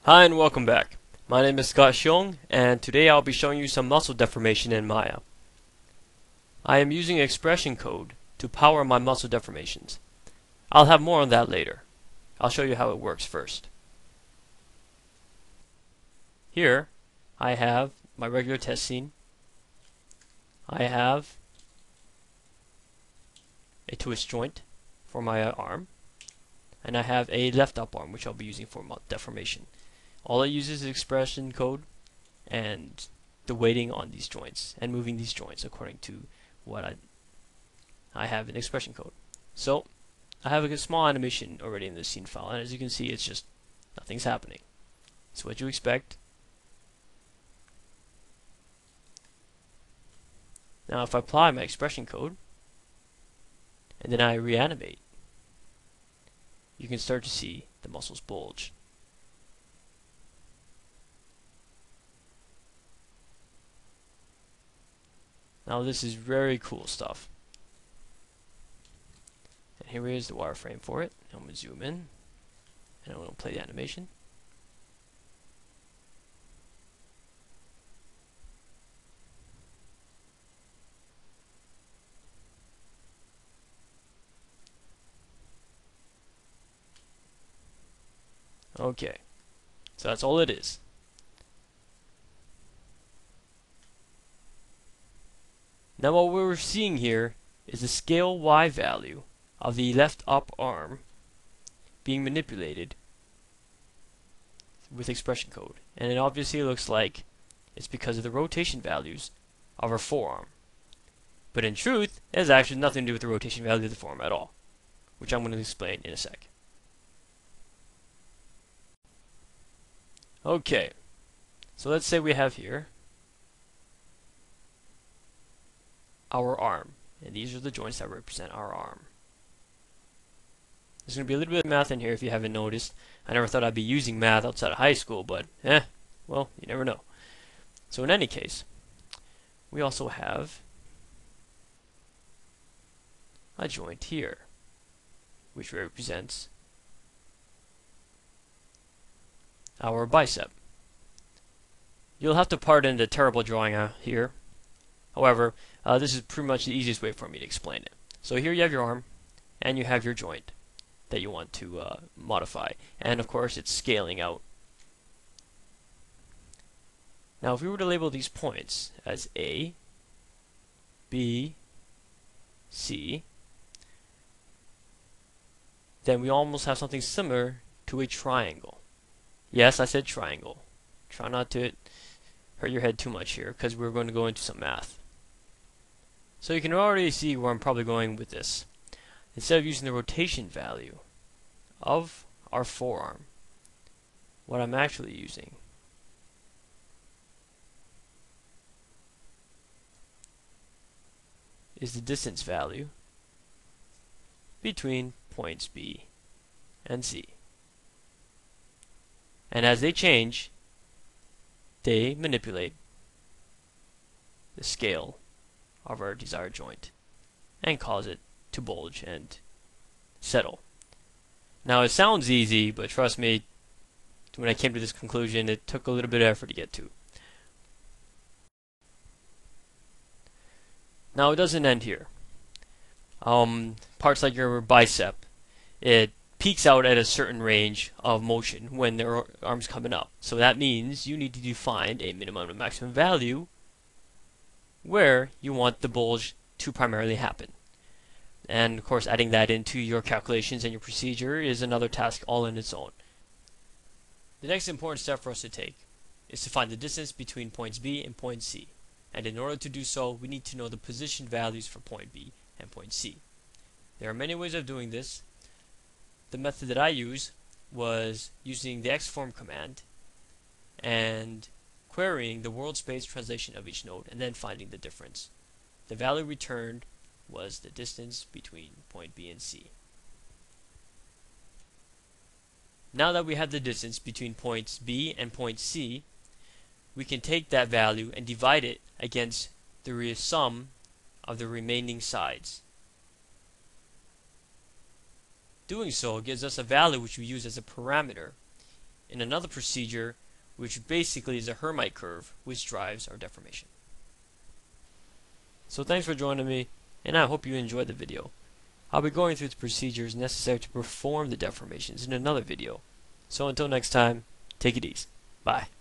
Hi and welcome back. My name is Xiong and today I'll be showing you some muscle deformation in Maya. I am using expression code to power my muscle deformations. I'll have more on that later. I'll show you how it works first. Here I have my regular test scene. I have a twist joint for my arm, and I have a left up arm which I'll be using for deformation. All it uses is expression code and the weighting on these joints and moving these joints according to what I have in expression code. So I have a small animation already in the scene file, and as you can see, it's just nothing's happening. It's what you expect. Now if I apply my expression code and then I reanimate, you can start to see the muscles bulge. Now this is very cool stuff. And here is the wireframe for it. I'm going to zoom in and I'm going to play the animation. Okay, so that's all it is. Now what we're seeing here is the scale Y value of the left up arm being manipulated with expression code. And it obviously looks like it's because of the rotation values of our forearm. But in truth, it has actually nothing to do with the rotation value of the forearm at all, which I'm going to explain in a sec. Okay, so let's say we have here our arm, and these are the joints that represent our arm. There's going to be a little bit of math in here if you haven't noticed. I never thought I'd be using math outside of high school, but well, you never know. So in any case, we also have a joint here, which represents our bicep. You'll have to pardon the terrible drawing here. However, this is pretty much the easiest way for me to explain it. So here you have your arm, and you have your joint that you want to modify. And of course, it's scaling out. Now, if we were to label these points as A, B, C, then we almost have something similar to a triangle. Yes, I said triangle. Try not to hurt your head too much here, because we're going to go into some math. So you can already see where I'm probably going with this. Instead of using the rotation value of our forearm, what I'm actually using is the distance value between points B and C. And as they change, they manipulate the scale of our desired joint and cause it to bulge and settle. Now it sounds easy, but trust me, when I came to this conclusion, it took a little bit of effort to get to. Now it doesn't end here. Parts like your bicep, it peaks out at a certain range of motion when their arm's coming up. So that means you need to define a minimum and maximum value where you want the bulge to primarily happen. And of course, adding that into your calculations and your procedure is another task all in its own. The next important step for us to take is to find the distance between points B and point C. And in order to do so, we need to know the position values for point B and point C. There are many ways of doing this. The method that I use was using the xform command and querying the world space translation of each node and then finding the difference. The value returned was the distance between point B and C. Now that we have the distance between points B and point C, we can take that value and divide it against the sum of the remaining sides. Doing so gives us a value which we use as a parameter in another procedure which basically is a Hermite curve which drives our deformation. So thanks for joining me, and I hope you enjoyed the video. I'll be going through the procedures necessary to perform the deformations in another video. So until next time, take it easy. Bye.